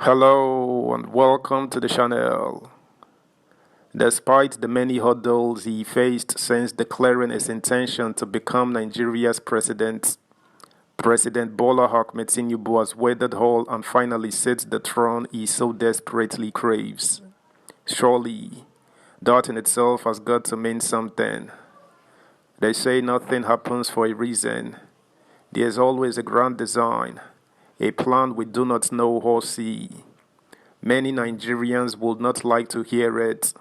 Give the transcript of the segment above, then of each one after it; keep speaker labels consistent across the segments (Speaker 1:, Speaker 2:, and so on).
Speaker 1: Hello and welcome to the channel. Despite the many hurdles he faced since declaring his intention to become Nigeria's president, President Bola Ahmed Tinubu has weathered all and finally sits the throne he so desperately craves. Surely, that in itself has got to mean something. They say nothing happens for a reason. There is always a grand design, a plan we do not know or see. Many Nigerians would not like to hear it,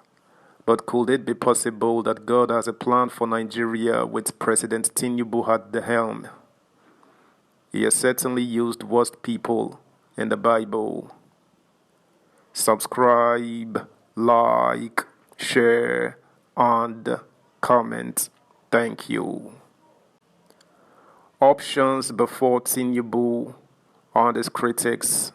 Speaker 1: but could it be possible that God has a plan for Nigeria with President Tinubu at the helm? He has certainly used worst people in the Bible. Subscribe, like, share, and comment. Thank you. Options before Tinubu and his critics.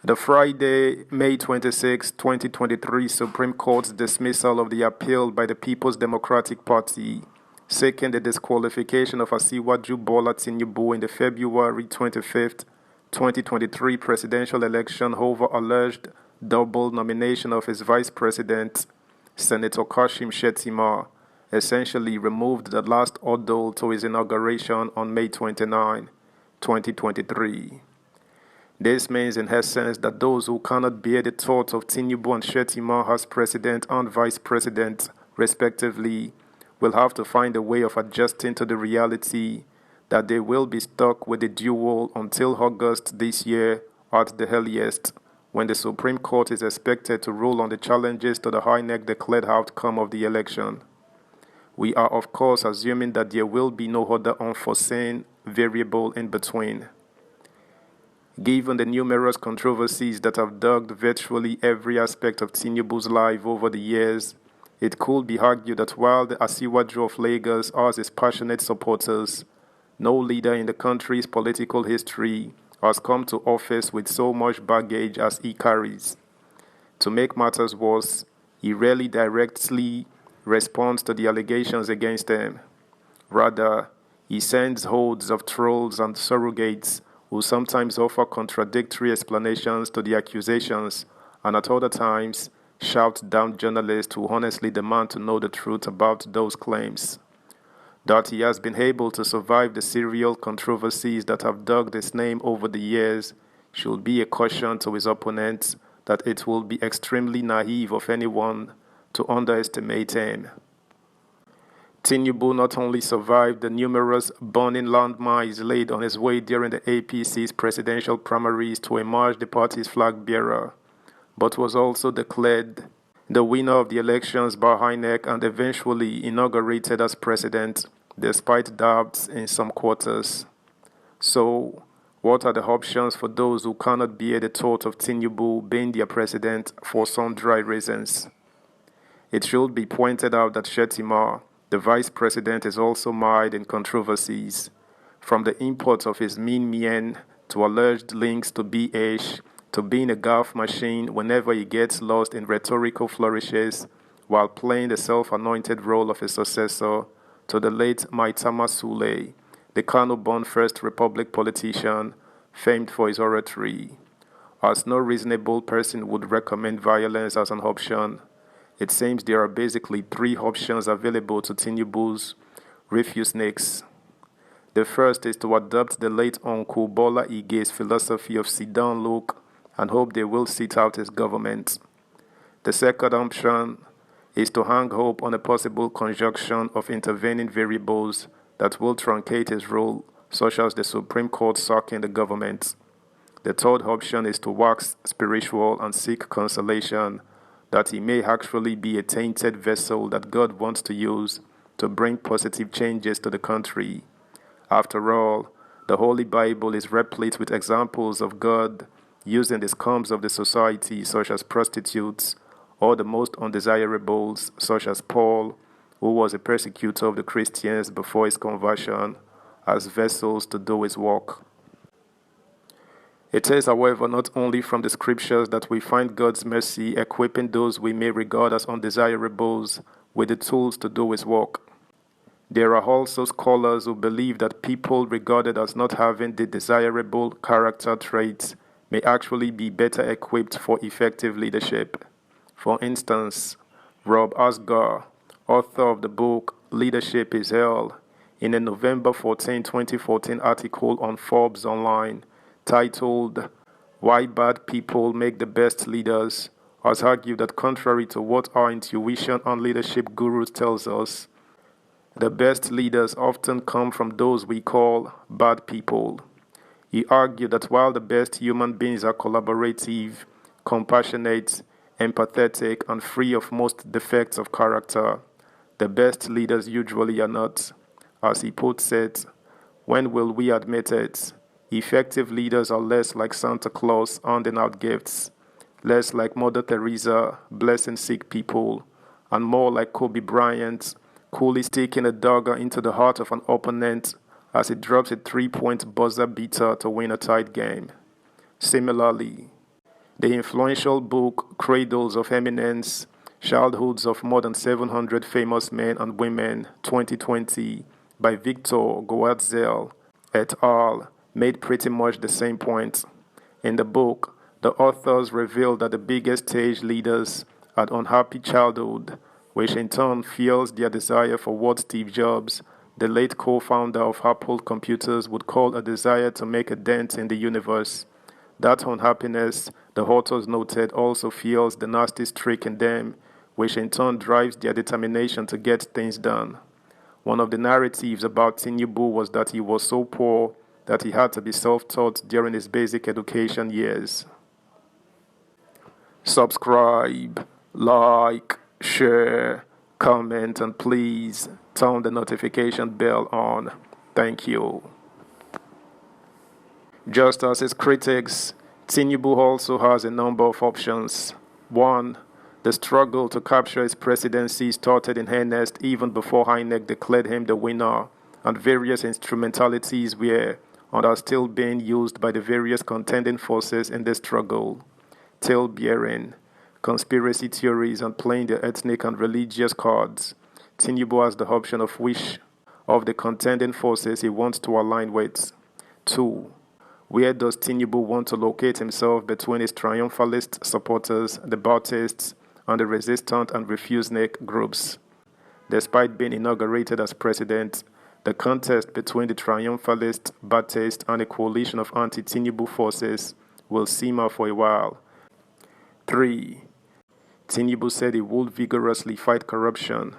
Speaker 1: The Friday, May 26, 2023 Supreme Court's dismissal of the appeal by the People's Democratic Party seeking the disqualification of Asiwaju Bola Tinubu in the February 25, 2023 presidential election over alleged double nomination of his vice president, Senator Kashim Shettima, essentially removed the last hurdle to his inauguration on May 29, 2023. This means in essence that those who cannot bear the thought of Tinubu and Shettima as president and vice president, respectively, will have to find a way of adjusting to the reality that they will be stuck with the duel until August this year at the earliest, when the Supreme Court is expected to rule on the challenges to the INEC declared outcome of the election. We are of course assuming that there will be no other unforeseen variable in between. Given the numerous controversies that have dogged virtually every aspect of Tinubu's life over the years, it could be argued that while the Asiwaju of Lagos has his passionate supporters, no leader in the country's political history has come to office with so much baggage as he carries. To make matters worse, he rarely directly responds to the allegations against him. Rather, he sends hordes of trolls and surrogates who sometimes offer contradictory explanations to the accusations and at other times shout down journalists who honestly demand to know the truth about those claims. That he has been able to survive the serial controversies that have dogged his name over the years should be a caution to his opponents that it will be extremely naive of anyone to underestimate him. Tinubu not only survived the numerous burning landmines laid on his way during the APC's presidential primaries to emerge the party's flag bearer, but was also declared the winner of the elections by INEC and eventually inaugurated as president, despite doubts in some quarters. So, what are the options for those who cannot bear the thought of Tinubu being their president for sundry reasons? It should be pointed out that Shettima, the vice president, is also mired in controversies, from the import of his mean mien to alleged links to BH to being a gaffe machine whenever he gets lost in rhetorical flourishes while playing the self-anointed role of his successor, to the late Maitama Sule, the Kano-born First Republic politician famed for his oratory. As no reasonable person would recommend violence as an option, it seems there are basically three options available to Tinubu's refuseniks. The first is to adopt the late Uncle Bola Ige's philosophy of sit-down look and hope they will sit out his government. The second option is to hang hope on a possible conjunction of intervening variables that will truncate his rule, such as the Supreme Court sacking the government. The third option is to wax spiritual and seek consolation that he may actually be a tainted vessel that God wants to use to bring positive changes to the country. After all, the Holy Bible is replete with examples of God using the scums of the society, such as prostitutes, or the most undesirables, such as Paul, who was a persecutor of the Christians before his conversion, as vessels to do his work. It is, however, not only from the scriptures that we find God's mercy equipping those we may regard as undesirables with the tools to do his work. There are also scholars who believe that people regarded as not having the desirable character traits may actually be better equipped for effective leadership. For instance, Rob Asgar, author of the book Leadership is Hell, in a November 14, 2014 article on Forbes Online titled Why Bad People Make the Best Leaders, has argued that contrary to what our intuition on leadership gurus tells us, the best leaders often come from those we call bad people. He argued that while the best human beings are collaborative, compassionate, empathetic, and free of most defects of character, the best leaders usually are not. As he puts it, when will we admit it? Effective leaders are less like Santa Claus handing out gifts, less like Mother Teresa blessing sick people, and more like Kobe Bryant coolly sticking a dagger into the heart of an opponent as he drops a 3-point buzzer beater to win a tight game. Similarly, the influential book Cradles of Eminence, Childhoods of More Than 700 Famous Men and Women, 2020, by Victor Goatzel et al., made pretty much the same point. In the book, the authors revealed that the biggest stage leaders had unhappy childhood, which in turn fuels their desire for what Steve Jobs, the late co-founder of Apple Computers, would call a desire to make a dent in the universe. That unhappiness, the authors noted, also fuels the nasty streak in them, which in turn drives their determination to get things done. One of the narratives about Tinubu was that he was so poor that he had to be self-taught during his basic education years. Subscribe, like, share, comment, and please turn the notification bell on. Thank you. Just as his critics, Tinubu also has a number of options. 1. The struggle to capture his presidency started in earnest even before INEC declared him the winner, and various instrumentalities were and are still being used by the various contending forces in this struggle. Tail-bearing, conspiracy theories, and playing the ethnic and religious cards. Tinubu has the option of which of the contending forces he wants to align with. 2. Where does Tinubu want to locate himself between his triumphalist supporters, the Baptists, and the resistant and refusenic groups? Despite being inaugurated as president, the contest between the triumphalist, Baptist, and a coalition of anti-Tinubu forces will simmer for a while. 3. Tinubu said he would vigorously fight corruption,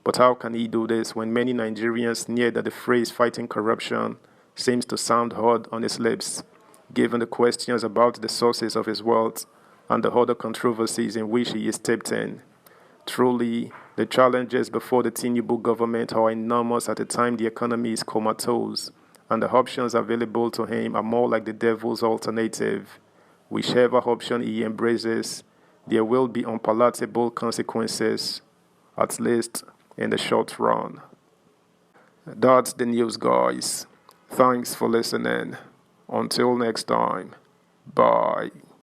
Speaker 1: but how can he do this when many Nigerians sneer that the phrase fighting corruption seems to sound odd on his lips, given the questions about the sources of his wealth and the other controversies in which he is steeped in? Truly, the challenges before the Tinubu government are enormous at a time the economy is comatose, and the options available to him are more like the devil's alternative. Whichever option he embraces, there will be unpalatable consequences, at least in the short run. That's the news, guys. Thanks for listening. Until next time, bye.